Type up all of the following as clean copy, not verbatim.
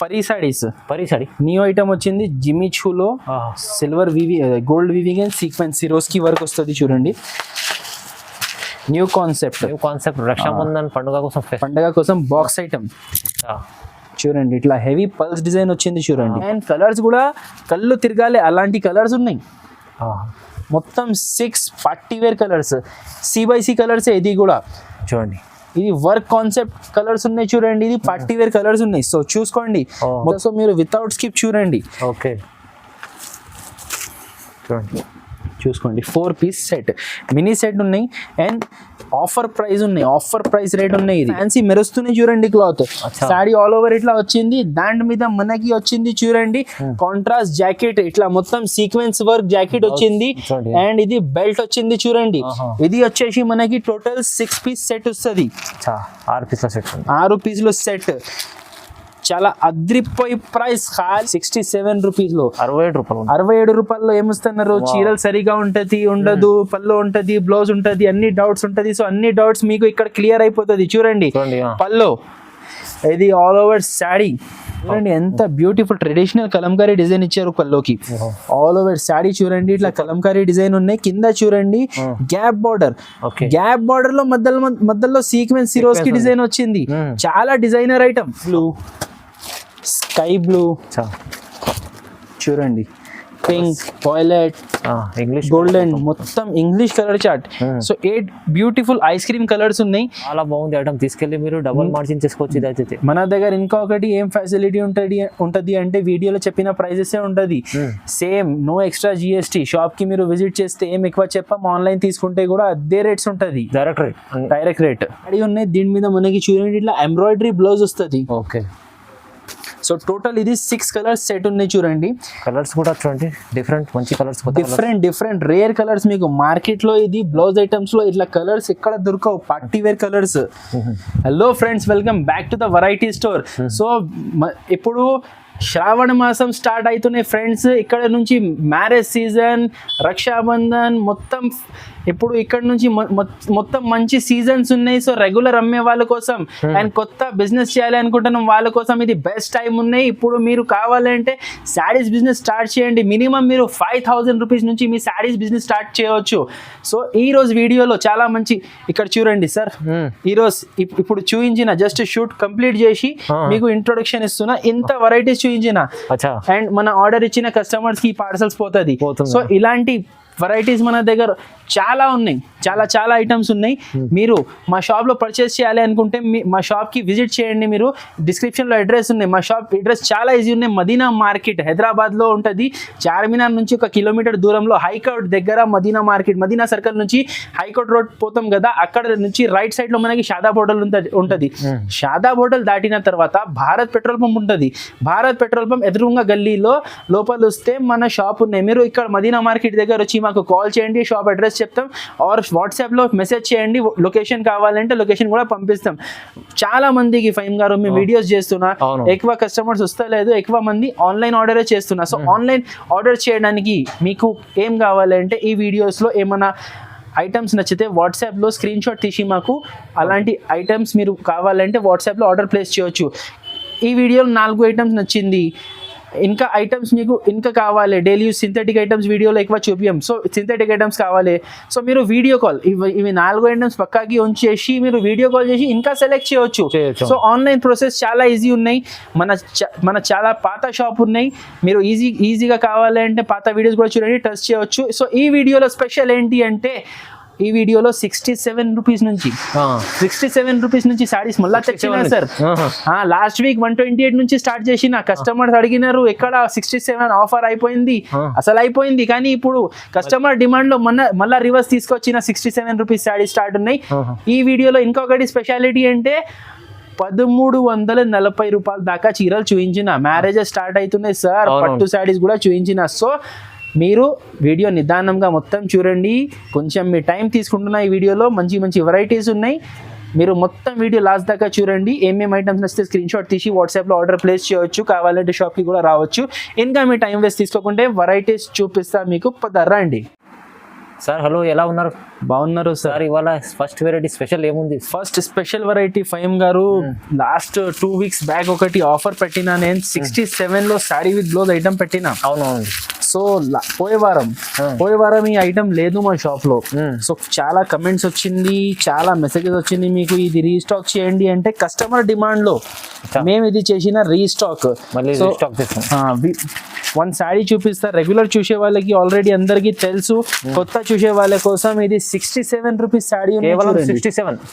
Pari saris Pari sari new item వచ్చింది జిమిచూలో silver gold weaving and sequins Swarovski work వస్తుంది చూడండి. న్యూ కాన్సెప్ట్ రక్షాబంధన్ పండుగ కోసం బాక్స్ ఐటమ్ చూడండి. ఇట్లా హెవీ పల్స్ డిజైన్ వచ్చింది చూడండి. అండ్ కలర్స్ కూడా కళ్ళు తిరగాలి అలాంటి కలర్స్ ఉన్నాయి. మొత్తం 6 party wear colours, C/C colours. ఇది కూడా చూడండి, ఇది వర్క్ కాన్సెప్ట్ కలర్స్ ఉన్నాయి చూడండి. ఇది పార్టీ వేర్ కలర్స్ ఉన్నాయి. సో చూసుకోండి. సో మీరు వితౌట్ స్కిప్ చూడండి. ఓకే చూసుకోండి. 4 పీస్ సెట్, మినీ సెట్ ఉన్నాయి. అండ్ ఆఫర్ ప్రైస్ రేట్ ఉన్నాయి. ఇది ఫ్యాన్సీ మెరుస్తున్నాయి చూడండి. క్లాత్ సాడీ ఆల్ ఓవర్ ఇట్లా వచ్చింది. దాని మీద మనకి వచ్చింది చూడండి కాంట్రాస్ట్ జాకెట్. ఇట్లా మొత్తం సీక్వెన్స్ వర్క్ జాకెట్ వచ్చింది. అండ్ ఇది బెల్ట్ వచ్చింది చూడండి. ఇది వచ్చేసి మనకి టోటల్ 6 పీస్ సెట్ వస్తుంది. 6 పీస్లో సెట్. చాలా అద్రిపోయి ప్రైస్ 67 రూపీస్లో 67 రూపాయల్లో ఏమిస్తున్నారు. చీరలు సరిగా ఉంటది ఉండదు, పళ్ళు ఉంటది, బ్లౌజ్ ఉంటది, అన్ని డౌట్స్ ఉంటది. సో అన్ని డౌట్స్ మీకు ఇక్కడ క్లియర్ అయిపోతుంది చూడండి. పళ్ళు ఇది ఆల్ ఓవర్ శాడీ చూడండి. ఎంత బ్యూటిఫుల్ ట్రెడిషనల్ కలంకారీ డిజైన్ ఇచ్చారు పల్లోకి. ఆల్ ఓవర్ శాడీ చూడండి. ఇట్లా కలంకారీ డిజైన్ ఉన్నాయి. కింద చూడండి గ్యాప్ బార్డర్ లో మధ్యలో సీక్వెన్స్ సిరోస్ కి డిజైన్ వచ్చింది. చాలా designer item. Blue, sky blue చూడండి, పింక్, వాయిలెట్, ఇంగ్లీష్, గోల్డెన్, మొత్తం English colour chart. So 8 beautiful ice cream colours ఉన్నాయి. చాలా బాగుంది ఐటమ్. తీసుకెళ్లి మీరు డబుల్ మార్జిన్ చేసుకోవచ్చు. ఇదైతే మన దగ్గర ఇంకొకటి ఏం ఫెసిలిటీ ఉంటది అంటే వీడియోలో చెప్పిన ప్రైజెస్ ఉంటది same, no extra GST. Shop కి మీరు విజిట్ చేస్తే ఏం ఎక్కువ చెప్పాం, ఆన్లైన్ తీసుకుంటే కూడా అదే రేట్స్ ఉంటది. డైరెక్ట్ రేట్ అడి ఉన్నాయి. దీని మీద మనకి చూడండి ఇట్లా ఎంబ్రాయిడరీ బ్లౌజ్ వస్తుంది. ఓకే. సో టోటల్ ఇది 6 కలర్స్ సెట్ ఉన్నాయి చూడండి. కలర్స్ కూడా చూడండి మంచి కలర్స్, డిఫరెంట్ రేర్ కలర్స్. మీకు మార్కెట్ లో ఇది బ్లౌజ్ ఐటమ్స్ లో ఇట్లా కలర్స్ ఎక్కడ దొరకవు, party wear colours. Hello friends, welcome back to the variety store. So ఇప్పుడు శ్రావణ మాసం స్టార్ట్ అవుతున్నాయి ఫ్రెండ్స్. ఇక్కడ నుంచి మ్యారేజ్ సీజన్, రక్షాబంధన్, మొత్తం ఇప్పుడు ఇక్కడ నుంచి మొత్తం మంచి సీజన్స్ ఉన్నాయి. సో రెగ్యులర్ అమ్మే వాళ్ళ కోసం అండ్ కొత్త బిజినెస్ చేయాలి అనుకుంటున్నాం వాళ్ళ కోసం ఇది బెస్ట్ టైం ఉన్నాయి. ఇప్పుడు మీరు కావాలంటే శారీస్ బిజినెస్ స్టార్ట్ చేయండి. మినిమం మీరు 5000 రూపీస్ నుంచి మీ శారీస్ బిజినెస్ స్టార్ట్ చేయవచ్చు. సో ఈ రోజు వీడియోలో చాలా మంచి, ఇక్కడ చూడండి సార్, ఈ రోజు ఇప్పుడు చూపించిన జస్ట్ షూట్ కంప్లీట్ చేసి మీకు ఇంట్రొడక్షన్ ఇస్తున్నా. ఇంత వెరైటీస్ చూపించిన అండ్ మన ఆర్డర్ ఇచ్చిన కస్టమర్స్ కి పార్సల్స్ పోతుంది. సో ఇలాంటి వెరైటీస్ మన దగ్గర చాలా ఉన్నాయి. చాలా ఐటమ్స్ ఉన్నాయి. మీరు మా షాప్ లో పర్చేస్ చేయాలి అనుకుంటే మా షాప్ కి విజిట్ చేయండి. మీరు డిస్క్రిప్షన్ లో అడ్రస్ ఉన్నాయి. మా షాప్ అడ్రస్ చాలా ఈజీ ఉన్నాయి. మదీనా మార్కెట్ హైదరాబాద్ లో ఉంటుంది. చార్మినార్ నుంచి 1 కిలోమీటర్ దూరంలో, హైకోర్ట్ దగ్గర మదీనా మార్కెట్. మదీనా సర్కిల్ నుంచి హైకోర్ట్ రోడ్ పోతాం కదా, అక్కడ నుంచి రైట్ సైడ్ లో మనకి షాదాబ్ హోటల్ ఉంటుంది. షాదాబ్ హోటల్ దాటిన తర్వాత భారత్ పెట్రోల్ పంప్ ఉంటుంది. భారత్ పెట్రోల్ పంప్ ఎదురుగా గల్లీలో లోపల వస్తే మన షాప్ ఉన్నాయి. మీరు ఇక్కడ మదీనా మార్కెట్ దగ్గర వచ్చి మాకు కాల్ చేయండి, షాప్ అడ్రస్ చెప్తాం. ఆర్ వాట్సాప్ లో మెసేజ్ చేయండి, లొకేషన్ కావాలంటే లొకేషన్ కూడా పంపిస్తాం. చాలా మందికి ఫైమ్ గారు మేము వీడియోస్ చేస్తున్నా, ఎక్కువ కస్టమర్స్ వస్తలేదు, ఎక్కువ మంది ఆన్లైన్ ఆర్డరే చేస్తున్నా. సో ఆన్లైన్ ఆర్డర్ చేయడానికి మీకు ఏం కావాలంటే ఈ వీడియోస్ లో ఏమైనా ఐటమ్స్ నచ్చితే వాట్సాప్లో స్క్రీన్ షాట్ తీసి మాకు అలాంటి ఐటమ్స్ మీరు కావాలంటే వాట్సాప్లో ఆర్డర్ ప్లేస్ చేయొచ్చు. ఈ వీడియోలో 4 ఐటమ్స్ నచ్చింది, ఇంకా ఐటమ్స్ మీకు ఇంకా కావాలి, డైలీ యూస్ సింథటిక్ ఐటమ్స్ వీడియోలో ఎక్కువ చూపియం. సో సింథటిక్ ఐటమ్స్ కావాలి, సో మీరు వీడియో కాల్ ఇవి 4 ఐటమ్స్ పక్కాకి ఉంచేసి మీరు వీడియో కాల్ చేసి ఇంకా సెలెక్ట్ చేయొచ్చు. సో ఆన్లైన్ ప్రాసెస్ చాలా ఈజీ ఉన్నాయి. మన చాలా పాత షాప్ ఉన్నాయి. మీరు ఈజీగా కావాలంటే పాత వీడియోస్ కూడా చూడండి, టచ్ చేయవచ్చు. సో ఈ వీడియోలో స్పెషల్ ఏంటి అంటే ఈ వీడియోలో 67 రూపీస్ నుంచి సారీస్ మళ్ళా తెచ్చినా సార్. లాస్ట్ వీక్ 128 నుంచి స్టార్ట్ చేసిన, కస్టమర్స్ అడిగినారు ఎక్కడ 67 ఆఫర్ అయిపోయింది, అసలు అయిపోయింది. కానీ ఇప్పుడు కస్టమర్ డిమాండ్ లో మళ్ళా రివర్స్ తీసుకొచ్చిన 67 రూపీస్ సారీ స్టార్ట్ ఉన్నాయి. ఈ వీడియోలో ఇంకొకటి స్పెషాలిటీ అంటే 1340 రూపాయల దాకా చీరలు చూపించిన. మ్యారేజెస్ స్టార్ట్ అవుతున్నాయి సార్, పట్టు సారీస్ కూడా చూపించిన. సో మీరు వీడియో నిదానంగా మొత్తం చూడండి, కొంచెం మీ టైం తీసుకుంటున్న ఈ వీడియోలో మంచి వెరైటీస్ ఉన్నాయి. మీరు మొత్తం వీడియో లాస్ట్ దాకా చూడండి. ఏమేమి ఐటమ్స్ నచ్చితే స్క్రీన్ షాట్ తీసి వాట్సాప్లో ఆర్డర్ ప్లేస్ చేయొచ్చు, కావాలంటే షాప్కి కూడా రావచ్చు. ఇంకా మీ టైం వేస్ట్ తీసుకోకుంటే వెరైటీస్ చూపిస్తా మీకు, రండి. సార్ హలో, ఎలా ఉన్నారు? బాగున్నారు సార్. సార్ ఇవాళ ఫస్ట్ వెరైటీ స్పెషల్ ఏముంది? ఫస్ట్ స్పెషల్ వెరైటీ ఫైమ్ గారు, లాస్ట్ 2 weeks బ్యాక్ ఒకటి ఆఫర్ పెట్టినా నేను. 67 లో సారీ విత్ బ్లౌజ్ ఐటమ్ పెట్టినా. అవునవును. సో పోయే వారం ఈ ఐటమ్ లేదు మా షాప్ లో. సో చాలా కమెంట్స్ వచ్చింది, చాలా మెసేజెస్ వచ్చింది, మీకు ఇది రీస్టాక్ చేయండి అంటే కస్టమర్ డిమాండ్ లో మేము ఇది చేసిన రీస్టాక్. మళ్ళీ సో రీస్టాక్ చేస్తాం. వన్ శారీ చూపిస్తా. రెగ్యులర్ చూసే వాళ్ళకి ఆల్రెడీ అందరికి తెలుసు, కొత్త చూసే వాళ్ళ కోసం ఇది 67 రూపీస్ శారీ. కేవలం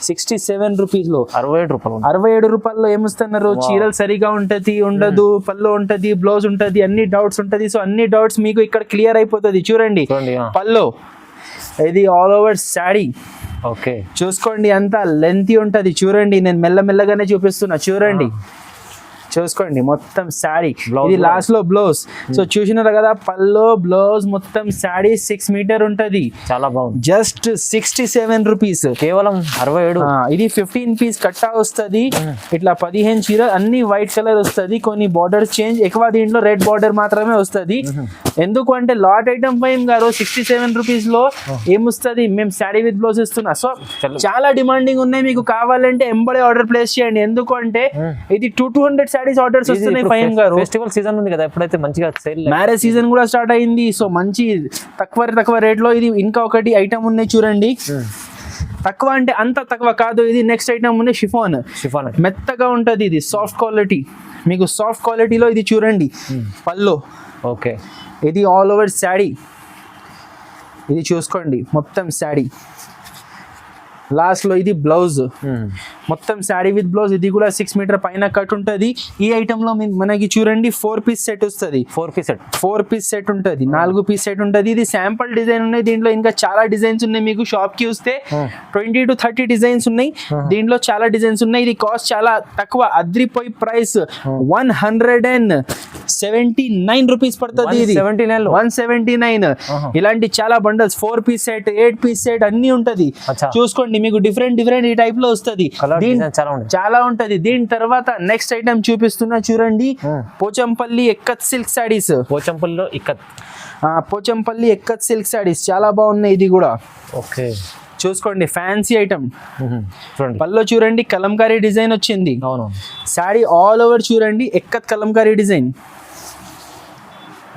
67 రూపీస్ లో 67 రూపాయల్లో ఏమిస్తున్నారు? చీరలు సరిగా ఉంటది, ఉండదు, పళ్ళు ఉంటది, బ్లౌజ్ ఉంటది, అన్ని డౌట్స్ ఉంటది. సో అన్ని డౌట్స్ మీకు ఇక్కడ క్లియర్ అయిపోతుంది. చూడండి పళ్ళు, ఇది ఆల్ ఓవర్ శారీ. ఓకే, చూసుకోండి అంత లెంతీ ఉంటది. చూడండి నేను మెల్లమెల్లగానే చూపిస్తున్నా. చూసుకోండి మొత్తం శారీ. ఇది లాస్ట్ లో బ్లౌజ్. సో చూసినారు కదా, పల్లో బ్లౌజ్ మొత్తం శారీ 6 మీటర్ ఉంటది. చాలా బాగుంది. జస్ట్ 67 రూపీస్, కేవలం 67. ఇది 15 పీస్ కట్టా వస్తుంది. ఇట్లా 15 చీర, అన్ని వైట్ కలర్ వస్తుంది. కొన్ని బార్డర్ చేంజ్ ఎక్కువ, దీంట్లో రెడ్ బార్డర్ మాత్రమే వస్తుంది. ఎందుకు అంటే లాట్ ఐటమ్ ఫైమ్ గారు 67 రూపీస్ లో ఏమొస్తుంది? మేము శారీ విత్ బ్లౌజ్ ఇస్తున్నా. సో చాలా డిమాండింగ్ ఉన్నాయి. మీకు కావాలంటే ఎంబడే ఆర్డర్ ప్లేస్ చేయండి. ఎందుకు అంటే ఇది 200 సారీస్ ఆర్డర్స్ వస్తున్నాయి ఫైమ్ గారు. ఫెస్టివల్ సీజన్ ఉంది కదా, ఎప్పుడైతే మంచిగా సేల్, మ్యారేజ్ సీజన్ కూడా స్టార్ట్ అయింది. సో మంచి తక్కువ రేట్ లో ఇది ఇంకా ఒకటి ఐటమ్ ఉన్నాయి చూడండి. తక్కువ అంటే అంత తక్కువ కాదు. ఇది నెక్స్ట్ ఐటమ్ ఉంది, షిఫాన్. మెత్తగా ఉంటది, ఇది సాఫ్ట్ క్వాలిటీ. మీకు సాఫ్ట్ క్వాలిటీలో ఇది చూడండి పల్లో. ఓకే, ఇది ఆల్ ఓవర్ శారీ. ఇది చూసుకోండి మొత్తం శారీ. లాస్ట్ లో ఇది బ్లౌజ్, మొత్తం శారీ విత్ బ్లౌజ్. ఇది కూడా 6 మీటర్ పైన కట్ ఉంటది. ఈ ఐటమ్ లో మనకి చూడండి 4 పీస్ సెట్ వస్తుంది. 4 పీస్ సెట్ ఉంటది, 4 పీస్ సెట్ ఉంటది. ఇది శాంపుల్ డిజైన్ ఉన్నాయి. దీంట్లో ఇంకా చాలా డిజైన్స్ ఉన్నాయి. మీకు షాప్ కి వస్తే 20 to 30 డిజైన్స్ ఉన్నాయి. దీంట్లో చాలా డిజైన్స్ ఉన్నాయి. ఇది కాస్ట్ చాలా తక్కువ. అద్రిపోయి ప్రైస్ 179 రూపీస్ పడుతుంది. ఇది 179. ఇలాంటి చాలా bundles, 4 piece set, 8 piece set అన్ని ఉంటది. చూసుకోండి మీకు డిఫరెంట్ ఈ టైప్ లో వస్తుంది. చాలా ఉంటది. దీని తర్వాత నెక్స్ట్ ఐటమ్ చూపిస్తున్నా చూడండి. పోచంపల్లి ఎక్కత్ సిల్క్ సారీస్. పోచంపల్లి ఎక్కత్ సిల్క్ సారీస్ చాలా బాగున్నాయి. ఇది కూడా ఓకే, చూసుకోండి ఫ్యాన్సీ ఐటమ్. పల్లో చూడండి కలంకారీ డిజైన్ వచ్చింది. సారీ ఆల్ ఓవర్ చూడండి ఎక్కత్ కలంకారీ డిజైన్.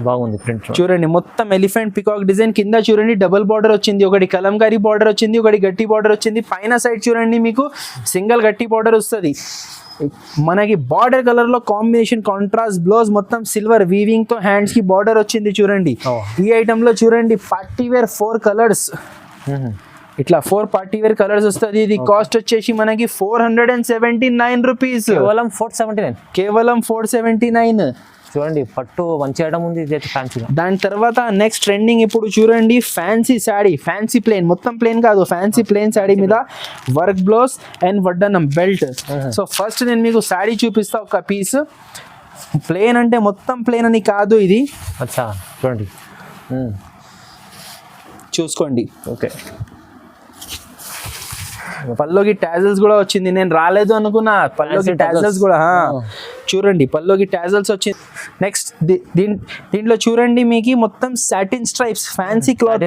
బాగుంది ప్రింట్. చూడండి మొత్తం ఎలిఫెంట్ పికాక్ డిజైన్. కింద చూడండి డబుల్ బార్డర్ వచ్చింది, ఒకటి కలంకారీ బార్డర్ వచ్చింది, ఒకటి గట్టి బార్డర్ వచ్చింది. పైన సైడ్ చూడండి మీకు సింగిల్ గట్టి బార్డర్ వస్తుంది. మనకి బార్డర్ కలర్ లో కాంబినేషన్ కాంట్రాస్ట్ బ్లౌజ్, మొత్తం సిల్వర్ వీవింగ్ తో హ్యాండ్స్ కి బార్డర్ వచ్చింది. చూడండి ఈ ఐటమ్ లో చూడండి పార్టీ వేర్ 4 కలర్స్, ఇట్లా 4 పార్టీ వేర్ కలర్స్ వస్తుంది. ఇది కాస్ట్ వచ్చేసి మనకి 479 రూపీస్. కేవలం 479. చూడండి పట్టు మంచి ఐటమ్ ఉంది. ఇది ఫ్యాన్సీ. దాని తర్వాత నెక్స్ట్ ట్రెండింగ్ ఇప్పుడు చూడండి ఫ్యాన్సీ శారీ. ఫ్యాన్సీ ప్లేన్, మొత్తం ప్లేన్ కాదు, ఫ్యాన్సీ ప్లేన్ శారీ మీద వర్క్ బ్లౌజ్ అండ్ వడ్డనం బెల్ట్. సో ఫస్ట్ నేను మీకు శారీ చూపిస్తా ఒక పీస్. ప్లేన్ అంటే మొత్తం ప్లేన్ అని కాదు ఇది. చూడండి చూసుకోండి. ఓకే, పల్లోకి టాజల్స్ కూడా వచ్చింది. నేను రాలేదు అనుకున్నా, పల్లోకి టాజల్స్ కూడా. చూడండి పల్లోకి టాజల్స్ వచ్చింది. నెక్స్ట్ దీంట్లో చూడండి మీకు మొత్తం సాటిన్ స్ట్రైప్స్, ఫ్యాన్సీ క్లాత్.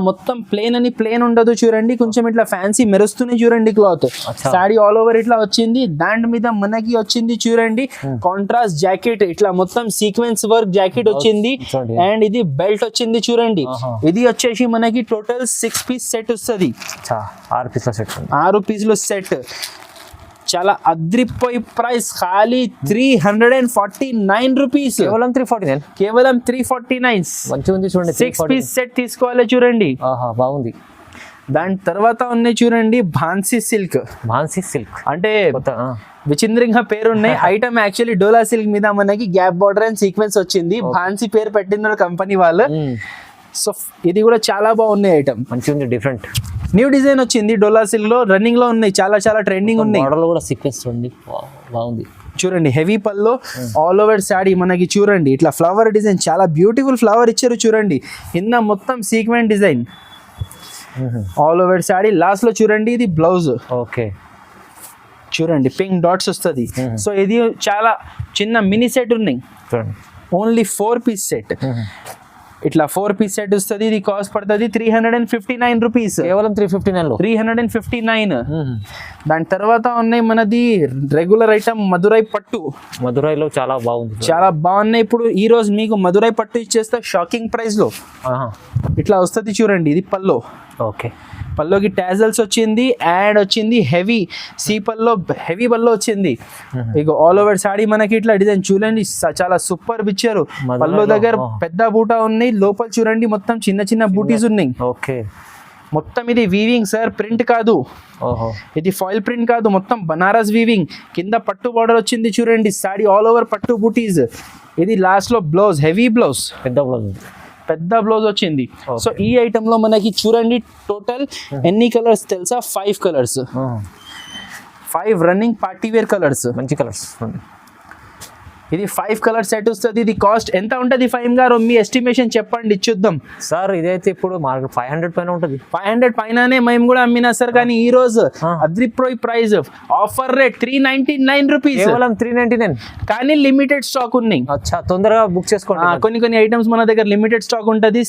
మొత్తం ప్లేన్ అని ప్లేన్ ఉండదు. చూడండి కొంచెం ఇట్లా ఫ్యాన్సీ మెరుస్తూనే చూడండి క్లాత్. సారీ ఆల్ ఓవర్ ఇట్లా వచ్చింది. దాని మీద మనకి వచ్చింది చూడండి కాంట్రాస్ట్ జాకెట్. ఇట్లా మొత్తం సీక్వెన్స్ వర్క్ జాకెట్ వచ్చింది. అండ్ ఇది బెల్ట్ వచ్చింది చూడండి. ఇది వచ్చేసి మనకి టోటల్ 6 పీస్ సెట్ వస్తుంది. 6 పీసులు సెట్. చాలా అద్రిపోయి ప్రైస్ ఖాళీ 349 రూపీస్. కేవలం 349. మంచిగా ఉంది చూడండి. 6 పీస్ సెట్ తీసుకోవాలి చూడండి. బాగుంది. దాని తర్వాత ఉన్నాయి చూడండి భాన్సీ సిల్క్. అంటే విచిత్రంగా పేరు ఉన్నాయి. ఐటమ్ యాక్చువల్లీ డోలా సిల్క్ మీద మనకి గ్యాప్ బార్డర్ అండ్ సీక్వెన్స్ వచ్చింది. భాన్సీ పేరు పెట్టిన కంపెనీ వాళ్ళు. సో ఇది కూడా చాలా బాగున్నాయి ఐటమ్. మంచిగా ఉంది, డిఫరెంట్ న్యూ డిజైన్ వచ్చింది. డోలా సిల్క్ లో రన్నింగ్ లో ఉన్నాయి, చాలా ట్రెండింగ్ ఉన్నాయి. మోడల్ కూడా సీక్వెన్స్ చూడండి, బాగుంది. చూడండి హెవీ పల్లో ఆల్ ఓవర్ శారీ మనకి చూడండి ఇట్లా ఫ్లవర్ డిజైన్, చాలా బ్యూటిఫుల్ ఫ్లవర్ ఇచ్చారు చూడండి. కింద మొత్తం sequence design all over sari. Last లో చూడండి ఇది బ్లౌజ్. ఓకే, చూడండి పింక్ డాట్స్ వస్తుంది. సో ఇది చాలా చిన్న మినీ సెట్ ఉన్నాయి. చూడండి ఓన్లీ 4 పీస్ సెట్. ఇట్లా 4 పీస్ సెట్ వస్తుంది. ఇది కాస్ట్ పడుతుంది 359 రూపీస్, కేవలం 359 లో 359. దాని తర్వాత ఉన్నాయి మనది రెగ్యులర్ ఐటమ్ మదురై పట్టు. మదురైలో చాలా బాగుంది. చాలా బాగున్నాయి. ఇప్పుడు ఈ రోజు మీకు మదురై పట్టు ఇచ్చేస్తా షాకింగ్ ప్రైస్ లో. ఇట్లా వస్తుంది చూడండి. ఇది పల్లో. ఓకే, పల్లోకి టాజల్స్ వచ్చింది, యాడ్ వచ్చింది, హెవీ సీ పల్లో, హెవీ పల్లో వచ్చింది. ఇక ఆల్ ఓవర్ సాడీ మనకి ఇట్లా డిజైన్ చూడండి, చాలా సూపర్ ఇచ్చారు. పల్లో దగ్గర పెద్ద బూటా ఉన్నాయి, లోపల చూడండి మొత్తం చిన్న చిన్న బూటీస్ ఉన్నాయి. ఓకే, మొత్తం ఇది వీవింగ్ సార్, ప్రింట్ కాదు. ఓహో, ఇది ఫాయిల్ ప్రింట్ కాదు, మొత్తం బనారస్ వీవింగ్. కింద పట్టు బార్డర్ వచ్చింది చూడండి, సాడీ ఆల్ ఓవర్ పట్టు బూటీస్. ఇది లాస్ట్ లో బ్లౌజ్, హెవీ బ్లౌజ్, పెద్ద బ్లౌజ్ వచ్చింది. సో ఈ ఐటమ్ లో మనకి చూడండి టోటల్ ఎన్ని కలర్స్ తెలుసా? 5 colours, 5 running party wear colours, మంచి కలర్స్. ఇది 5 కలర్ సెట్ వస్తుంది. ఇది కాస్ట్ ఎంత ఉంటుంది ఫైమ్ గారు? మీ ఎస్టిమేషన్ చెప్పండి చూద్దాం. సార్ ఇదైతే ఇప్పుడు మార్కెట్ 500 పైన ఉంటుంది. 500 పైననే మేము కూడా అమ్మినా సార్, కానీ ఈ రోజు అద్రిప్రోయ్ ప్రైస్ ఆఫర్ రేట్ 399 రూపీస్, కేవలం 399. కానీ లిమిటెడ్ స్టాక్ ఉన్నాయి. అచ్చా, తొందరగా బుక్ చేసుకోండి. కొన్ని ఐటమ్స్ మన దగ్గర లిమిటెడ్ స్టాక్ ఉంటుంది.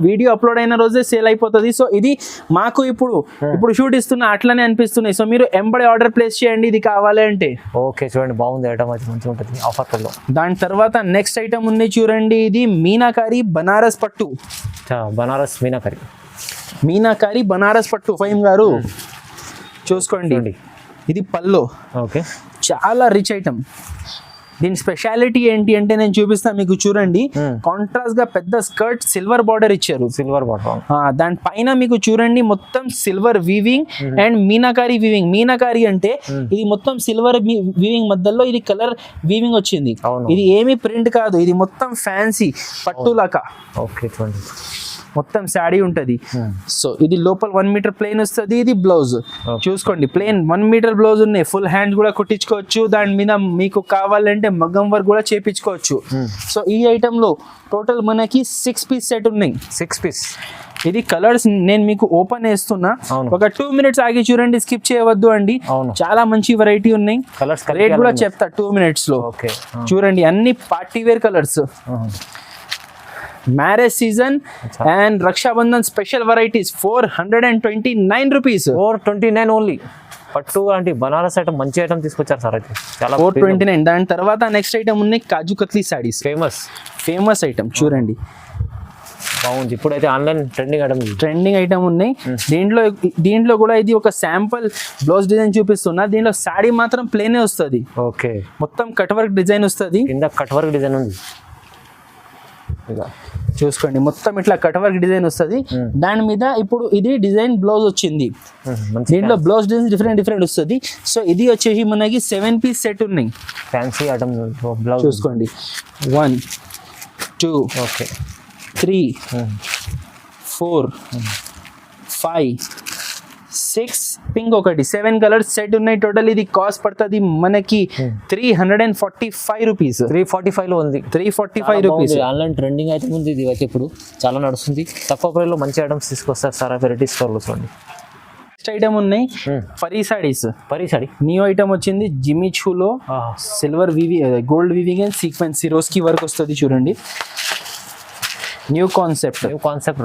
వీడియో అప్లోడ్ అయిన రోజే సేల్ అయిపోతుంది. సో ఇది మాకు ఇప్పుడు షూట్ ఇస్తున్నా అట్లనే అనిపిస్తున్నాయి. సో మీరు ఎంబడే ఆర్డర్ ప్లేస్ చేయండి ఇది కావాలి అంటే. ఓకే, చూడండి బాగుంది ఐటమ్, అది మంచిగా ఉంటుంది ఆఫర్. దాని తర్వాత నెక్స్ట్ ఐటమ్ ఉంది చూడండి. ఇది మీనాకారి బనారస్ పట్టు. బనారస్ మీనాకారి, మీనాకారి బనారస్ పట్టు ఫైమ్ గారు చూసుకోండి. ఇది పల్లో. ఓకే, చాలా రిచ్ ఐటమ్. దీని స్పెషాలిటీ ఏంటి అంటే నేను చూపిస్తాను మీకు. చూడండి, కాంట్రాస్ట్ గా పెద్ద స్కర్ట్ సిల్వర్ బార్డర్ ఇచ్చారు. సిల్వర్ బార్డర్, దాని పైన మీకు చూడండి మొత్తం silver weaving and meenakari weaving. Meenakari అంటే ఇది మొత్తం సిల్వర్ వీవింగ్ మధ్యలో ఇది కలర్ వీవింగ్ వచ్చింది. ఇది ఏమి ప్రింట్ కాదు, ఇది మొత్తం ఫ్యాన్సీ పట్టులాగా. ఓకే, చూడండి మొత్తం శాడీ ఉంటుంది. సో ఇది లోపల 1 మీటర్ ప్లెయిన్ వస్తుంది. ఇది బ్లౌజ్ చూసుకోండి, ప్లెయిన్ 1 మీటర్ బ్లౌజ్ ఉన్నాయి. ఫుల్ హ్యాండ్ కూడా కుట్టించుకోవచ్చు. దాని మీద మీకు కావాలంటే మగ్గం వర్క్ కూడా చేపించుకోవచ్చు. సో ఈ ఐటమ్ లో టోటల్ మనకి 6 పీస్ సెట్ ఉన్నాయి. 6 పీస్. ఇది కలర్స్ నేను మీకు ఓపెన్ చేస్తున్నా, ఒక 2 మినిట్స్ ఆగి చూడండి, స్కిప్ చేయవద్దు అండి. చాలా మంచి వెరైటీ ఉన్నాయి. రేట్ కూడా చెప్తా 2 మినిట్స్ లో. చూడండి అన్ని party wear colours, marriage season and Rakshabandhan special varieties. 429 rupees, 429 only. పట్టు అంటే బనారస్ ఐటమ్, మంచి ఐటమ్ తీసుకొచ్చారు సార్ అయితే, చాలా 429. దాని తర్వాత నెక్స్ట్ ఐటమ్ ఉన్నాయి kaju katli sarees. Famous item చూడండి, బాగుంది. ఇప్పుడైతే ఆన్లైన్ ట్రెండింగ్ ఐటమ్ ఉన్నాయి. దీంట్లో కూడా ఇది ఒక శాంపుల్ బ్లౌజ్ డిజైన్ చూపిస్తున్నా. దీంట్లో సాడీ మాత్రం ప్లేనే వస్తుంది. ఓకే, మొత్తం కట్ వర్క్ డిజైన్ వస్తుంది. కింద కట్ వర్క్ డిజైన్ ఉంది చూసుకోండి, మొత్తం ఇట్లా కట్ వర్క్ డిజైన్ వస్తుంది. దాని మీద ఇప్పుడు ఇది డిజైన్ బ్లౌజ్ వచ్చింది. దీంట్లో బ్లౌజ్ డిజైన్ డిఫరెంట్ వస్తుంది. సో ఇది వచ్చేసి మనకి 7 పీస్ సెట్ ఉన్నాయి. ఫ్యాన్సీ ఐటమ్ బ్లౌజ్ చూసుకోండి. 1 2 ఓకే 3 4 5 6 పింక్ ఒకటి 7 కలర్స్ సెట్ ఉన్నాయి టోటల్. ఇది కాస్ట్ పడుతుంది మనకి 345 రూపీస్. 345 లో ఉంది. 345 రూపీస్. ఆన్లైన్ ట్రెండింగ్ అయితే ఉంది ఇది అయితే, ఇప్పుడు చాలా నడుస్తుంది. తక్కువ ప్రైస్ లో మంచి ఐటమ్స్ తీసుకొస్తారు సార్ వెరైటీ స్టోర్ లో. చూడండి నెక్స్ట్ ఐటమ్ ఉన్నాయి పరీ సారీస్. న్యూ ఐటమ్ వచ్చింది జిమిచూలో silver gold weaving and sequins Swarovski work వస్తుంది. చూడండి న్యూ కాన్సెప్ట్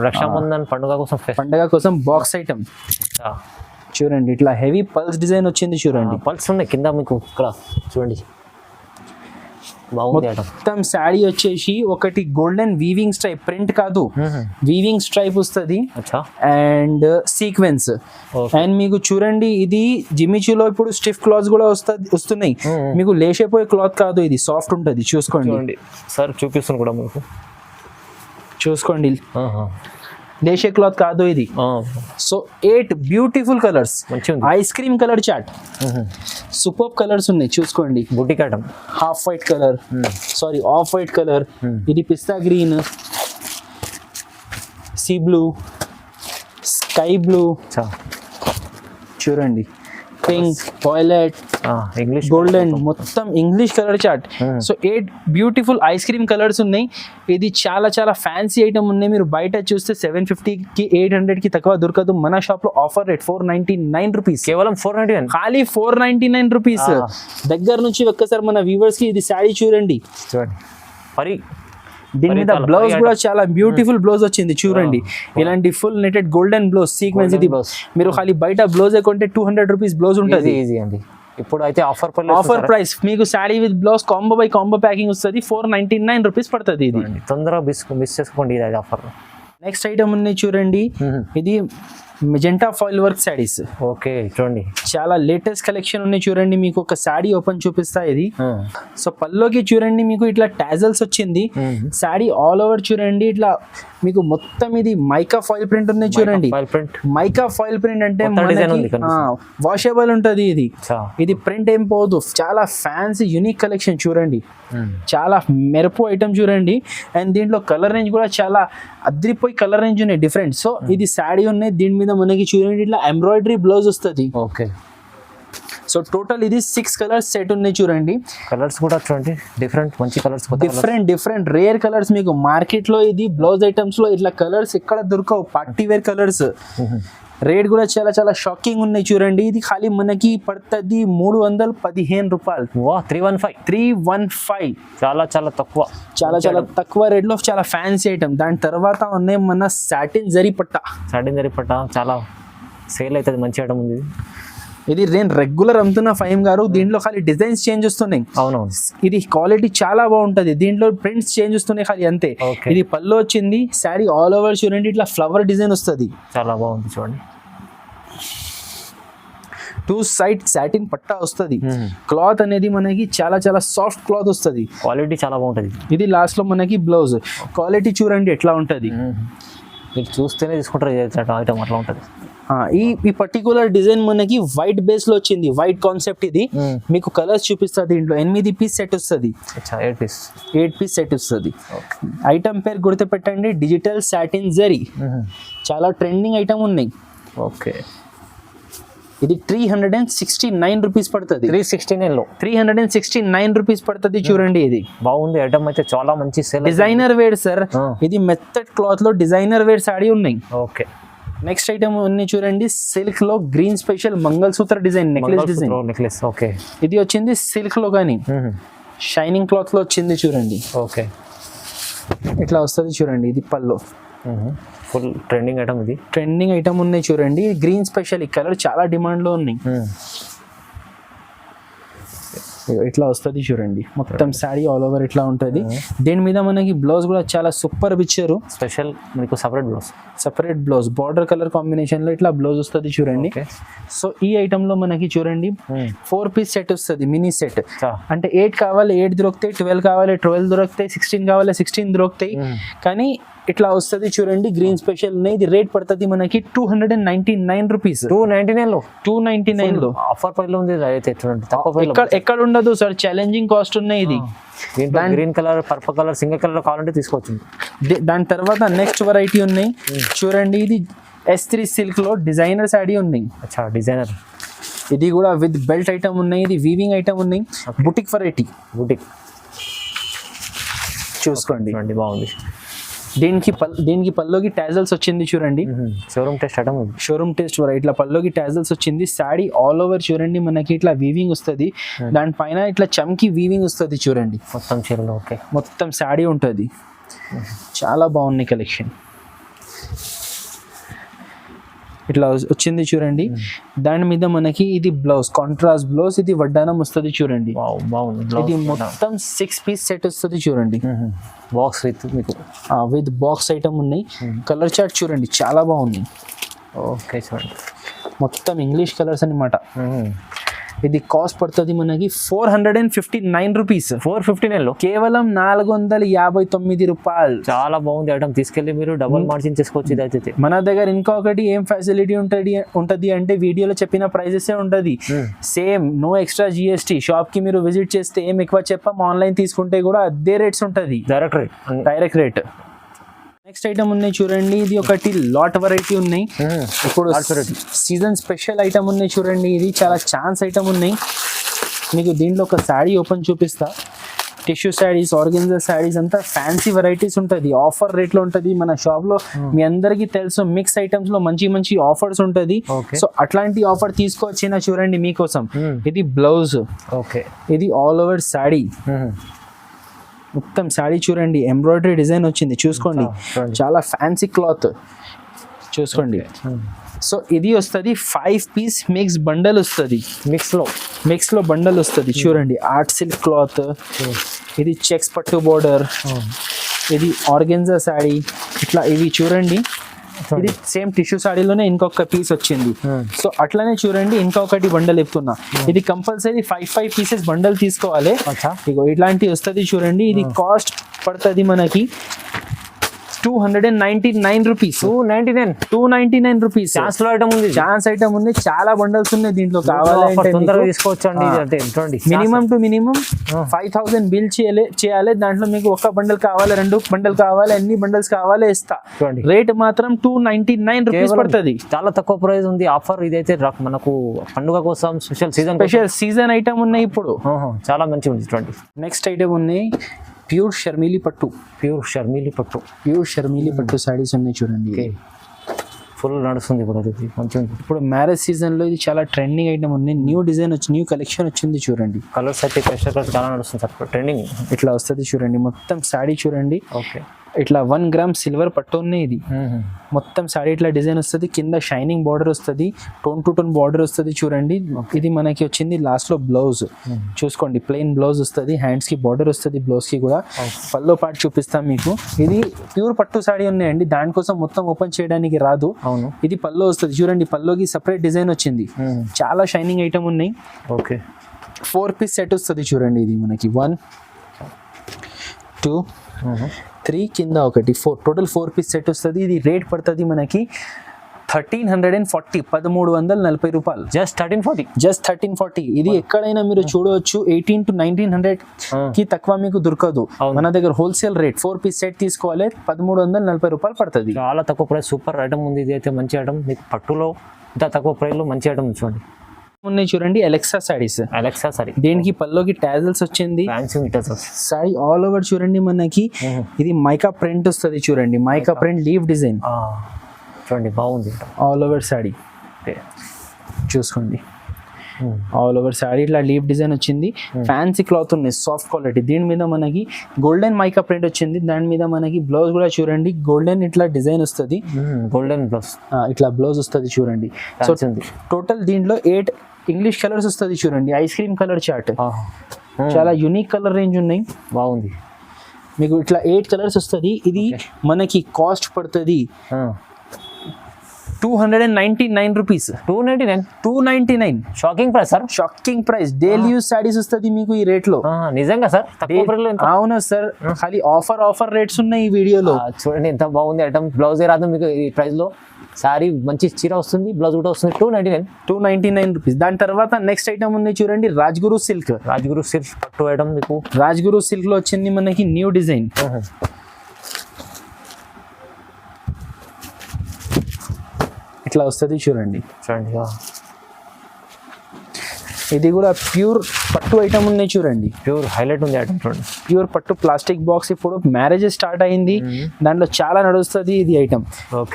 రక్షాబంధన్ పండుగ కోసం బాక్స్ ఐటమ్ చూడండి. ఇట్లా హెవీ పల్స్ డిజైన్ వచ్చింది. చూడండి పల్స్ ఉన్నాయి కింద మీకు ఇక్కడ చూడండి, మొత్తం శాడీ వచ్చేసి ఒకటి గోల్డెన్ వీవింగ్ స్ట్రైప్, ప్రింట్ కాదు వీవింగ్ స్ట్రైప్ వస్తుంది అండ్ సీక్వెన్స్. అండ్ మీకు చూడండి ఇది జిమిచూలో ఇప్పుడు స్టిఫ్ క్లాత్ కూడా వస్తున్నాయి. మీకు లేచిపోయే క్లాత్ కాదు, ఇది సాఫ్ట్ ఉంటుంది. చూసుకోండి సార్, చూపిస్తాను కూడా మీకు. చూసుకోండి లేషే క్లాత్ కాదు ఇది. So 8 beautiful colours, ice cream colour chart, super colours ఉన్నాయి. చూసుకోండి boutique item, off white colour, ఇది pista green, sea blue, sky blue, చూడండి పింక్, వాయిలెట్, ఇంగ్లీష్ గోల్డెన్, మొత్తం English colour chart. So 8 beautiful ice cream colours ఉన్నాయి. ఇది చాలా fancy item ఉన్నాయి. మీరు బయట చూస్తే 750కి 800కి తక్కువ దొరకదు. మన షాప్ లో ఆఫర్ రేట్ 499 రూపీస్, కేవలం 499, ఖాళీ 499 రూపీస్. దగ్గర నుంచి ఒక్కసారి మన వ్యూవర్స్ కి ఇది శారీ చూడండి. పరి దీని మీద బ్లౌజ్ కూడా చాలా బ్యూటిఫుల్ బ్లౌజ్ వచ్చింది చూడండి. ఇలాంటి full netted golden blouse sequence. ఇది మీరు ఖాళీ బయట బ్లౌజ్ కొంటే 200 రూపీస్ బ్లౌజ్ ఉంటుంది. ఈజీ అండి. ఇప్పుడు అయితే ఆఫర్ ప్రైస్ మీకు sari with blouse combo by combo packing వస్తుంది. 499 రూపీస్ పడుతుంది. ఇది తొందరగా మిస్ చేసుకోండి ఇది ఆఫర్. నెక్స్ట్ ఐటమ్ ఉన్నాయి చూడండి. ఇది magenta foil work saris. Okay చూడండి, చాలా లేటెస్ట్ కలెక్షన్ ఉన్నాయి చూడండి. మీకు ఒక శారీ ఓపెన్ చూపిస్తా. ఇది సో పల్లోకి చూడండి మీకు ఇట్లా టాజల్స్ వచ్చింది. శారీ ఆల్ ఓవర్ చూడండి ఇట్లా మీకు మొత్తం ఇది మైకా ఫాయిల్ ప్రింట్ ఉన్నాయి చూడండి. మైకా ఫాయిల్ ప్రింట్ అంటే వాషబుల్ ఉంటది. ఇది ప్రింట్ ఏం పోదు. చాలా ఫ్యాన్సీ యూనిక్ కలెక్షన్ చూడండి. చాలా మెరుపు ఐటమ్ చూడండి. అండ్ దీంట్లో కలర్ రేంజ్ కూడా చాలా అద్రిపోయి కలర్ రేంజ్ ఉన్నాయి డిఫరెంట్. సో ఇది శారీ ఉన్నాయి. దీని మీద మనకి చూడండి ఇట్లా ఎంబ్రాయిడరీ బ్లౌజ్ వస్తుంది. ఓకే సో టోటల్ ఇది 6 కలర్స్ సెట్ ఉన్నాయి చూడండి. కలర్స్ కూడా చూడండి డిఫరెంట్, మంచి కలర్స్, డిఫరెంట్ రేర్ కలర్స్. మీకు మార్కెట్ లో ఇది బ్లౌజ్ ఐటమ్స్ లో ఇట్లా కలర్స్ ఎక్కడ దొరకవు. Party wear colours. రేట్ కూడా చాలా చాలా షాకింగ్ ఉన్నాయి చూడండి. ఇది ఖాళీ మనకి పడుతుంది 315 రూపాయలు. 315 చాలా చాలా తక్కువ. చాలా తక్కువ రేట్ లో చాలా ఫ్యాన్సీ ఐటమ్. దాని తర్వాత ఉన్నాయి మన సాటిన్ జరీ పట్ట. చాలా సేల్ అవుతుంది, మంచి ఐటమ్ ఉంది. ఇది నేను రెగ్యులర్ అమ్ముతున్న ఫైమ్ గారు. దీంట్లో ఖాళీ డిజైన్స్ చేంజ్ వస్తున్నాయి. అవునవును, ఇది క్వాలిటీ చాలా బాగుంటది. దీంట్లో ప్రింట్స్ చేంజ్ వస్తున్నాయి ఖాళీ అంతే. ఇది పళ్ళు వచ్చింది. శారీ ఆల్ ఓవర్ చూడండి ఇట్లా ఫ్లవర్ డిజైన్ వస్తుంది. చాలా బాగుంది చూడండి. 2 సైడ్ సాటిన్ పట్టా వస్తుంది. క్లాత్ అనేది మనకి చాలా చాలా సాఫ్ట్ క్లాత్ వస్తుంది. క్వాలిటీ చాలా బాగుంటది. ఇది లాస్ట్ లో మనకి బ్లౌజ్ క్వాలిటీ చూడండి ఎట్లా ఉంటది. మీరు చూస్తేనే తీసుకుంటారు ఐటమ్ అట్లా ఉంటది. ఈ పర్టికులర్ డిజైన్ మనకి వైట్ బేస్ లో వచ్చింది. White concept. ఇది మీకు కలర్స్ చూపిస్తా. దీంట్లో 8 పీస్ సెట్ వస్తుంది. 8 పీస్ సెట్ వస్తుంది. ఐటమ్ పేరు గుర్తుపెట్టండి, డిజిటల్ సాటిన్ జరీ. చాలా ట్రెండింగ్ ఐటమ్ ఉన్నాయి. ఓకే, ఇది 369 రూపీస్ పడుతుంది. 369 రూపీస్ పడుతుంది చూడండి. ఇది బాగుంది ఐటమ్ అయితే, చాలా మంచి సేల్. Designer wear sir. ఇది మెత్తడ్ క్లాత్ లో డిజైనర్ వేర్ సారీ ఉన్నాయి. ఓకే, నెక్స్ట్ ఐటమ్ ఉన్నాయి చూడండి. సిల్క్ లో green special mangalsutra design necklace. Okay, ఇది వచ్చింది సిల్క్ లో కానీ షైనింగ్ క్లాత్ లో వచ్చింది చూడండి. ఓకే, ఇట్లా వస్తుంది చూడండి. ఇది పళ్ళు. Full trending item. ఇది ట్రెండింగ్ ఐటమ్ ఉన్నాయి చూడండి. Green special. ఈ కలర్ చాలా డిమాండ్ లో ఉన్నాయి. ఇట్లా వస్తుంది చూడండి. మొత్తం శారీ ఆల్ ఓవర్ ఇట్లా ఉంటుంది. దీని మీద మనకి బ్లౌజ్ కూడా చాలా సూపర్ ఇచ్చారు. స్పెషల్ మీకు separate blouse border colour combination లో ఇట్లా బ్లౌజ్ వస్తుంది చూడండి. సో ఈ ఐటమ్ లో మనకి చూడండి 4 పీస్ సెట్ వస్తుంది. మినీ సెట్ అంటే 8 కావాలి 8 దొరుకుతాయి, 12 కావాలి 12 దొరుకుతాయి, 16 కావాలి 16 దొరుకుతాయి. కానీ ఇట్లా వస్తుంది చూడండి. గ్రీన్ స్పెషల్ ఉన్నాయి. ఇది రేట్ పడుతుంది మనకి 299 రూపీస్. 299 లో ఆఫర్ ప్రైస్ లో ఉంది. ఎక్కడ ఉండదు సార్, ఛాలెంజింగ్ కాస్ట్ ఉన్నాయి. ఇది green colour, purple colour, single colour కావాలంటే తీసుకోవచ్చు. దాని తర్వాత నెక్స్ట్ వెరైటీ ఉన్నాయి చూడండి. ఇది S3 సిల్క్ లో డిజైనర్ సారీ ఉన్నాయి. డిజైనర్. ఇది కూడా విత్ బెల్ట్ ఐటమ్ ఉన్నాయి. ఇది వీవింగ్ ఐటమ్ ఉన్నాయి. Boutique variety. చూసుకోండి, బాగుంది. దీనికి పల్లోకి టాజల్స్ వచ్చింది చూడండి. షోరూమ్ టెస్ట్ ఇట్లా పల్లోకి టాజల్స్ వచ్చింది. శారీ ఆల్ ఓవర్ చూడండి మనకి ఇట్లా వీవింగ్ వస్తుంది. దానిపైన ఇట్లా చమ్కి వీవింగ్ వస్తుంది చూడండి. మొత్తం శారీ ఉంటుంది. చాలా బాగున్నాయి కలెక్షన్. ఇట్లా వచ్చింది చూడండి. దాని మీద మనకి ఇది బ్లౌజ్ కాంట్రాస్ట్ బ్లౌజ్. ఇది వడ్డానం వస్తుంది చూడండి. ఇది మొత్తం 6 పీస్ సెట్ వస్తుంది చూడండి. బాక్స్ విత్ బాక్స్ ఐటమ్ ఉన్నాయి. కలర్ చార్ట్ చూడండి చాలా బాగుంది. ఓకే చూడండి, మొత్తం ఇంగ్లీష్ కలర్స్ అన్నమాట. ఇది కాస్ట్ పడుతుంది మనకి 459 రూపీస్. 459 లో కేవలం 459 రూపాయలు. చాలా బాగుంది ఐటమ్. తీసుకెళ్ళి మీరు డబుల్ మార్జిన్ చేసుకోవచ్చు. ఇదైతే మన దగ్గర ఇంకొకటి ఏం ఫెసిలిటీ ఉంటది అంటే వీడియోలో చెప్పిన ప్రైజెస్ ఉంటది same, no extra GST. Shop కి మీరు విజిట్ చేస్తే ఏం ఎక్కువ చెప్పాం, ఆన్లైన్ తీసుకుంటే కూడా అదే రేట్స్ ఉంటది. Direct rate. నెక్స్ట్ ఐటమ్ ఉన్నాయి చూడండి. ఇది ఒకటి లాట్ వెరైటీ ఉన్నాయి. ఇప్పుడు సీజన్ స్పెషల్ ఐటమ్ ఉన్నాయి చూడండి. ఇది చాలా ఛాన్స్ ఐటమ్ ఉన్నాయి. మీకు దీంట్లో ఒక శారీ ఓపెన్ చూపిస్తా. టిష్యూ శారీస్, ఆర్గెన్జా శారీస్ అంతా ఫ్యాన్సీ వెరైటీస్ ఉంటుంది. ఆఫర్ రేట్ లో ఉంటుంది. మన షాప్ లో మీ అందరికి తెలుసు మిక్స్ ఐటమ్స్ లో మంచి ఆఫర్స్ ఉంటుంది. సో అట్లాంటి ఆఫర్ తీసుకొచ్చిన చూడండి మీకోసం. ఇది బ్లౌజ్. ఇది ఆల్ ఓవర్ శారీ. మొత్తం శారీ చూడండి ఎంబ్రాయిడరీ డిజైన్ వచ్చింది చూసుకోండి, చూడండి. చాలా ఫ్యాన్సీ క్లాత్ చూసుకోండి. సో ఇది వస్తుంది 5 పీస్ మిక్స్ బండల్ వస్తుంది, మిక్స్ లో బండల్ వస్తుంది చూడండి. ఆర్ట్ సిల్క్ క్లాత్, ఇది చెక్స్ పట్టు బోర్డర్, ఇది ఆర్గెన్జా శారీ, ఇట్లా ఇవి చూడండి. ఇది సేమ్ టిష్యూ శారీలోనే ఇంకొక పీస్ వచ్చింది. సో అట్లనే చూడండి ఇంకొకటి బండల్ చెప్తున్నా, ఇది కంపల్సరీ 5 పీసెస్ బండల్ తీసుకోవాలి. ఇగో ఇట్లాంటివి వస్తుంది చూడండి. ఇది కాస్ట్ పడుతుంది మనకి 299 రూపీస్. 299 రూపీస్. ఛాన్స్ ఐటమ్ ఉంది, చాలా బండల్స్ ఉన్నాయి దీంట్లో. కావాలంటే తీసుకోవచ్చండి. మినిమం టు మినిమం 5000 బిల్ చేయాలి. దాంట్లో మీకు ఒక బండల్ కావాలి, 2 బండల్ కావాలి, ఎన్ని బండల్స్ కావాలి ఇస్తా. రేట్ మాత్రం 299 రూపీస్ పడుతుంది. చాలా తక్కువ ప్రైస్ ఉంది ఆఫర్. ఇదైతే మనకు పండుగ కోసం స్పెషల్ సీజన్ ఐటమ్ ఉన్నాయి ఇప్పుడు. చాలా మంచిగా ఉంది. చూడండి నెక్స్ట్ ఐటమ్ ఉన్నాయి ప్యూర్ షర్మిలీ పట్టు. ప్యూర్ షర్మిలీ పట్టు సారీస్ ఉన్నాయి చూడండి. ఫుల్ నడుస్తుంది ఇప్పుడు. అది మంచిగా ఇప్పుడు మ్యారేజ్ సీజన్ లో ఇది చాలా ట్రెండింగ్ ఐటమ్ ఉంది. న్యూ డిజైన్ వచ్చి న్యూ కలెక్షన్ వచ్చింది చూడండి. కలర్స్ అయితే చాలా నడుస్తుంది సార్, ట్రెండింగ్ ఇట్లా వస్తుంది చూడండి. మొత్తం శారీ చూడండి. ఓకే, ఇట్లా 1 గ్రామ్ సిల్వర్ పట్టు ఉన్నాయి. ఇది మొత్తం శారీ ఇట్లా డిజైన్ వస్తుంది, కింద షైనింగ్ బార్డర్ వస్తుంది, టోన్ టు టోన్ బార్డర్ వస్తుంది చూడండి. ఇది మనకి వచ్చింది లాస్ట్ లో బ్లౌజ్ చూసుకోండి, ప్లెయిన్ బ్లౌజ్ వస్తుంది, హ్యాండ్స్ కి బార్డర్ వస్తుంది, బ్లౌజ్ కి కూడా. పల్లో పార్ట్ చూపిస్తాం మీకు. ఇది ప్యూర్ పట్టు శారీ ఉన్నాయండి, దానికోసం మొత్తం ఓపెన్ చేయడానికి రాదు. ఇది పల్లో వస్తుంది చూడండి, పల్లోకి సపరేట్ డిజైన్ వచ్చింది, చాలా షైనింగ్ ఐటమ్ ఉన్నాయి. ఓకే, 4 పీస్ సెట్ వస్తుంది చూడండి. ఇది మనకి 1 2 3 కింద ఒకటి 4 టోటల్ 4 పీస్ సెట్ వస్తుంది. ఇది రేట్ పడుతుంది మనకి 1340, 1340 రూపాయలు. జస్ట్ 1340. ఇది ఎక్కడైనా మీరు చూడవచ్చు 18 to 1900 కి తక్కువ మీకు దొరకదు. మన దగ్గర హోల్సేల్ రేట్ 4 పీస్ సెట్ తీసుకోవాలి, 1340 రూపాయలు పడుతుంది. చాలా తక్కువ ప్రైస్, సూపర్ ఐటమ్ ఉంది. ఇది అయితే మంచి ఐటమ్, మీకు పట్టులో ఇంత తక్కువ ప్రైస్ లో మంచి ఐటమ్ చూడండి. ఉన్నాయి చూడండి అలెక్సా సారీ. దీనికి పల్లోకి టాజల్స్ వచ్చింది, సారీ ఆల్ ఓవర్ చూడండి. మనకి ఇది మైకా ప్రింట్ వస్తుంది చూడండి, మైకా ప్రింట్ లీవ్ డిజైన్ చూడండి, బాగుంది. ఆల్ ఓవర్ సారీ చూసుకోండి, ఆల్ ఓవర్ సారీ ఇట్లా లీవ్ డిజైన్ వచ్చింది. ఫ్యాన్సీ క్లాత్ ఉన్నాయి, సాఫ్ట్ క్వాలిటీ. దీని మీద మనకి గోల్డెన్ మైకా ప్రింట్ వచ్చింది. దాని మీద మనకి బ్లౌజ్ కూడా చూడండి, గోల్డెన్ ఇట్లా డిజైన్ వస్తుంది, గోల్డెన్ బ్లౌజ్ ఇట్లా బ్లౌజ్ వస్తుంది చూడండి. సో టోటల్ దీంట్లో 8 ఇంగ్లీష్ కలర్స్ వస్తుంది చూడండి, ఐస్ క్రీమ్ కలర్ చార్ట్. చాలా యూనిక్ కలర్ రేంజ్ ఉన్నాయి, బాగుంది. మీకు ఇట్లా 8 కలర్స్ వస్తుంది. ఇది మనకి కాస్ట్ పడుతుంది 299 rupees. 299 shocking price sir, shocking price. Daily use saris వస్తుంది మీకు ఈ రేట్ లో. నిజంగా సార్, అవును సార్, ఖాళీ ఆఫర్ రేట్స్ ఉన్నాయి ఈ వీడియోలో. చూడండి ఎంత బాగుంది ఐటమ్. బ్లౌజ్ రాదు మీకు ఈ ప్రైస్ లో. సారీ మంచి చీర వస్తుంది, బ్లౌజ్ కూడా వస్తుంది. 299 రూపీస్. దాని తర్వాత నెక్స్ట్ ఐటమ్ ఉంది చూడండి, రాజ్గురు సిల్క్ పట్టు ఐటమ్. మీకు రాజ్గురు సిల్క్ లో వచ్చింది మనకి న్యూ డిజైన్. ఇట్లా వస్తుంది చూడండి. ఇది కూడా ప్యూర్ పట్టు ఐటమ్ ఉన్నాయి చూడండి, ప్యూర్ హైలైట్ ఉంది ఐటమ్ చూడండి. ప్యూర్ పట్టు ప్లాస్టిక్ బాక్స్. ఇప్పుడు మ్యారేజెస్ స్టార్ట్ అయింది, దాంట్లో చాలా నడుస్తుంది ఇది ఐటమ్.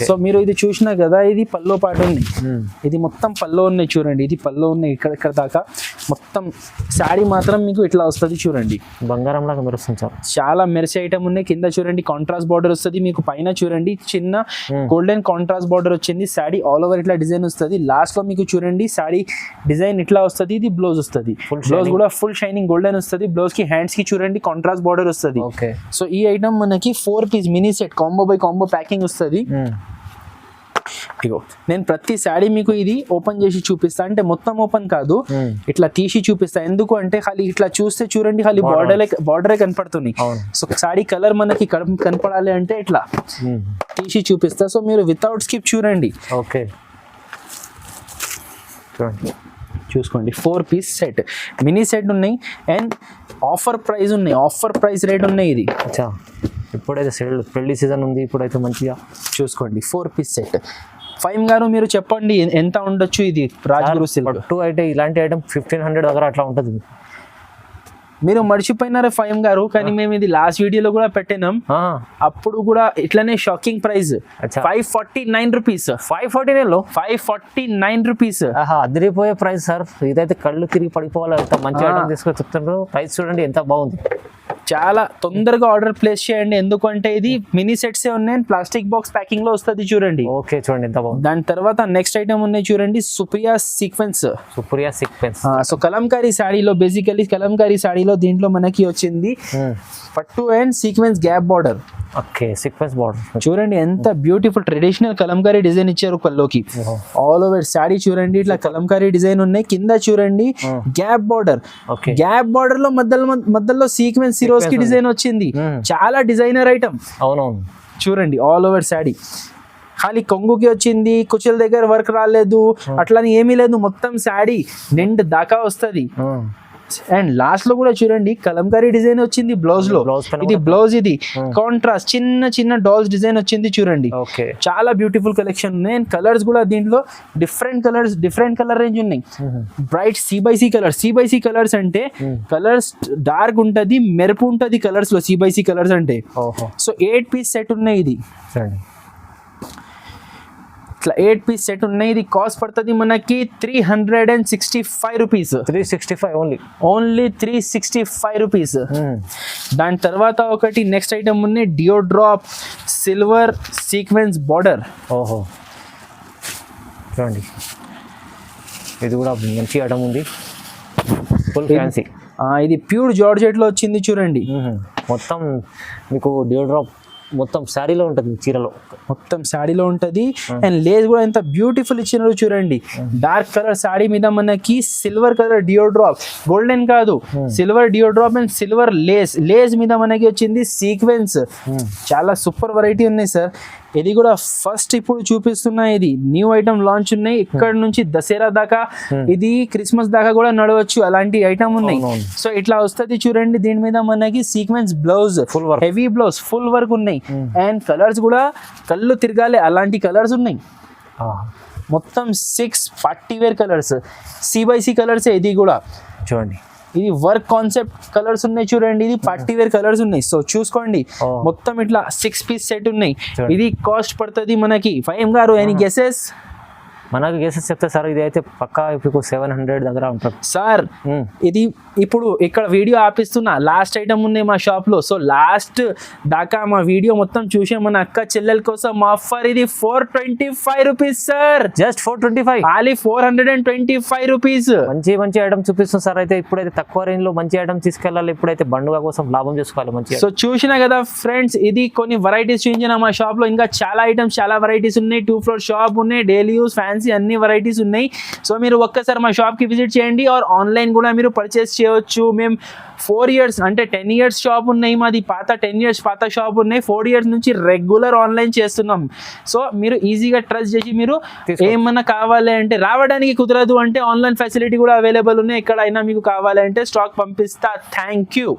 సో మీరు ఇది చూసినా కదా, ఇది పల్లో పాటు ఉంది, ఇది మొత్తం పల్లో ఉన్నాయి చూడండి. ఇది పల్లో ఉన్నాయి ఇక్కడ దాకా మొత్తం. శారీ మాత్రం మీకు ఇట్లా వస్తుంది చూడండి, బంగారం లాగా మెరుస్తుంది సార్. చాలా మెరిసే ఐటమ్ ఉన్నాయి. కింద చూడండి కాంట్రాస్ట్ బార్డర్ వస్తుంది మీకు, పైన చూడండి చిన్న గోల్డెన్ కాంట్రాస్ట్ బార్డర్ వచ్చింది. శారీ ఆల్ ఓవర్ ఇట్లా డిజైన్ వస్తుంది. లాస్ట్ లో మీకు చూడండి శారీ డిజైన్ ఇట్లా వస్తుంది. ఇది బ్లౌజ్ వస్తుంది, బ్లౌజ్ కూడా ఫుల్ షైనింగ్ గోల్డెన్ వస్తుంది. బ్లౌజ్ కి హ్యాండ్స్ కి చూడండి కాంట్రాస్ట్ బార్డర్ వస్తుంది. సో ఈ ఐటమ్ మనకి 4 piece mini set combo by combo packing వస్తుంది. ఇగో నేను ప్రతి శారీ మీకు ఇది ఓపెన్ చేసి చూపిస్తా, అంటే మొత్తం ఓపెన్ కాదు, ఇట్లా తీసి చూపిస్తా. ఎందుకు అంటే ఖాళీ ఇట్లా చూస్తే చూడండి ఖాళీ బార్డరే కనపడుతుంది. సో శారీ కలర్ మనకి కనపడాలి అంటే ఇట్లా తీసి చూపిస్తా. సో మీరు వితౌట్ స్కిప్ చూడండి. ఓకే, చూసుకోండి 4 పీస్ సెట్ మినీ సెట్ ఉన్నాయి. అండ్ ఆఫర్ ప్రైస్ ఉన్నాయి, ఆఫర్ ప్రైస్ రేట్ ఉన్నాయి. ఇది ఇప్పుడైతే పెళ్లి సీజన్ ఉంది, ఇప్పుడైతే మంచిగా చూసుకోండి 4 పీస్ సెట్. ఫైమ్ గారు మీరు చెప్పండి ఎంత ఉండొచ్చు ఇది రాజ్గురు సిల్క్ పట్టు అయితే? ఇలాంటి ఐటమ్ 1500 దగ్గర అట్లా ఉంటుంది. మీరు మర్చిపోయినారే ఫైమ్ గారు, కానీ మేము ఇది లాస్ట్ వీడియోలో కూడా పెట్టినాం, అప్పుడు కూడా ఇట్లానే షాకింగ్ ప్రైస్ 549 రూపీస్. 549 రూపీస్ అదిరిపోయే ప్రైస్ సార్. ఇదైతే కళ్ళు తిరిగి పడిపోవాలి, ఎంత మంచి ఐటమ్ తీసుకొని చెప్తున్నారు. ప్రైస్ చూడండి ఎంత బాగుంది. చాలా తొందరగా ఆర్డర్ ప్లేస్ చేయండి, ఎందుకంటే ఇది మినీ సెట్సే ఉన్నాయి, ప్లాస్టిక్ బాక్స్ ప్యాకింగ్ లో వస్తుంది చూడండి. ఓకే చూడండి ఎంత బాగుంది. దాని తర్వాత నెక్స్ట్ ఐటమ్ ఉన్నాయి చూడండి, Supriya sequins. Supriya sequins. So Kalamkari సాడీలో బేసికలీ కలంకారీ సాడీలో దీంట్లో మనకి వచ్చింది పట్టు and sequins gap border. Okay sequins border చూడండి ఎంత బ్యూటిఫుల్ ట్రెడిషనల్ కలంకారీ డిజైన్ ఇచ్చారు పల్లోకి. ఆల్ ఓవర్ సాడీ చూడండి ఇట్లా కలంకారీ డిజైన్ ఉన్నాయి, కింద చూడండి gap border. Okay gap border లో మధ్యలో సీక్వెన్స్ సిరోస్ కి డిజైన్ వచ్చింది, చాలా డిజైనర్ ఐటమ్. అవునవును చూడండి ఆల్ ఓవర్ సాడీ ఖాళీ కొంగుకి వచ్చింది, కుచుల దగ్గర వర్క్ రాలేదు అట్లని ఏమీ లేదు, మొత్తం సాడీ నిండు దాకా వస్తుంది. అండ్ లాస్ట్ లో కూడా చూడండి కలంకారీ డిజైన్ వచ్చింది బ్లౌజ్ లో. ఇది బ్లౌజ్, ఇది కాంట్రాస్ట్ చిన్న చిన్న డాల్స్ డిజైన్ వచ్చింది చూడండి. ఓకే చాలా బ్యూటిఫుల్ కలెక్షన్ ఉన్నాయి. అండ్ కలర్స్ కూడా దీంట్లో డిఫరెంట్ కలర్ రేంజ్ ఉన్నాయి. బ్రైట్ సి కలర్స్ అంటే కలర్స్ డార్క్ ఉంటది, మెరుపు ఉంటది కలర్స్ లో సి కలర్స్ అంటే. సో 8 పీస్ సెట్ ఉన్నాయి ఇది. ఇట్లా 8 పీస్ సెట్ ఉన్నాయి. ఇది కాస్ట్ పడుతుంది మనకి 365 రూపీస్. 365 only 365 rupees. దాని తర్వాత ఒకటి నెక్స్ట్ ఐటమ్ ఉన్నాయి, డియో డ్రాప్ సిల్వర్ సీక్వెన్స్ బార్డర్. ఓహో చూడండి ఇది కూడా మంచి ఐటమ్ ఉంది, ఫుల్ ఫ్యాన్సీ. ఇది ప్యూర్ జార్జెట్ లో వచ్చింది చూడండి. మొత్తం మీకు డియో డ్రాప్ మొత్తం శారీలో ఉంటుంది, చీరలో మొత్తం శాడీలో ఉంటది. అండ్ లేస్ కూడా ఎంత బ్యూటిఫుల్ ఇచ్చినారు చూడండి. డార్క్ కలర్ శాడీ మీద మనకి silver colour dew drop, golden కాదు silver dew drop and silver lace మీద మనకి వచ్చింది సీక్వెన్స్. చాలా సూపర్ వెరైటీ ఉన్నాయి సార్. ఇది కూడా ఫస్ట్ ఇప్పుడు చూపిస్తున్నా, ఇది న్యూ ఐటమ్ లాంచ్ ఉన్నాయి. ఇక్కడ నుంచి దసరా దాకా, ఇది క్రిస్మస్ దాకా కూడా నడవచ్చు, అలాంటి ఐటమ్ ఉన్నాయి. సో ఇట్లా వస్తుంది చూడండి. దీని మీద మనకి sequence blouse, heavy blouse, full work ఉన్నాయి. అండ్ కలర్స్ కూడా కళ్ళు తిరగాలి అలాంటి కలర్స్ ఉన్నాయి. మొత్తం 6 పార్టీ వేర్ కలర్స్, సి కలర్స్. ఇది కూడా చూడండి, ఇది వర్క్ కాన్సెప్ట్ కలర్స్ ఉన్నాయి చూడండి. ఇది పార్టీ వేర్ కలర్స్ ఉన్నాయి. సో చూసుకోండి మొత్తం ఇట్లా 6 పీస్ సెట్ ఉన్నాయి. ఇది కాస్ట్ పడుతుంది మనకి 5 గారు. Any guesses? మనకు గెసెస్ చెప్తే సార్ ఇది అయితే పక్కా ఇప్పుడు 700 దగ్గర ఉంటుంది సార్. ఇది ఇప్పుడు ఇక్కడ వీడియో ఆపిస్తున్నా, లాస్ట్ ఐటమ్ ఉన్నాయి మా షాప్ లో. సో లాస్ట్ దాకా మా వీడియో మొత్తం చూసే మన అక్క చెల్లెల కోసం ఆఫర్. ఇది 425 రూపీస్ సార్. జస్ట్ 425, ఖాళీ 425 రూపీస్. మంచి ఐటమ్ చూపిస్తుంది సార్. అయితే ఇప్పుడైతే తక్కువ రేంజ్ లో మంచి ఐటమ్ తీసుకెళ్ళాలి, ఇప్పుడైతే పండుగ కోసం లాభం చేసుకోవాలి మంచి. సో చూసినా కదా ఫ్రెండ్స్, ఇది కొన్ని వెరైటీస్ చూపించిన మా షాప్ లో. ఇంకా చాలా ఐటమ్స్, చాలా వెరైటీస్ ఉన్నాయి. 2 floor షాప్ ఉన్నాయి, డైలీ యూస్ ఫ్యాన్సీ అన్ని వెరైటీస్ ఉన్నాయి. సో మీరు ఒక్కసారి మా షాప్ కి విజిట్ చేయండి. ఆర్ ఆన్లైన్ కూడా మీరు పర్చేస్ చేయవచ్చు. మేము 4 years అంటే 10 years షాప్ ఉన్నాయి మాది. 10 years పాత షాప్ ఉన్నాయి. 4 years నుంచి రెగ్యులర్ ఆన్లైన్ చేస్తున్నాం. సో మీరు ఈజీగా ట్రస్ట్ చేసి మీరు ఏమన్నా కావాలి అంటే, రావడానికి కుదరదు అంటే ఆన్లైన్ ఫెసిలిటీ కూడా అవైలబుల్ ఉన్నాయి. ఎక్కడైనా మీకు కావాలంటే స్టాక్ పంపిస్తా. Thank you.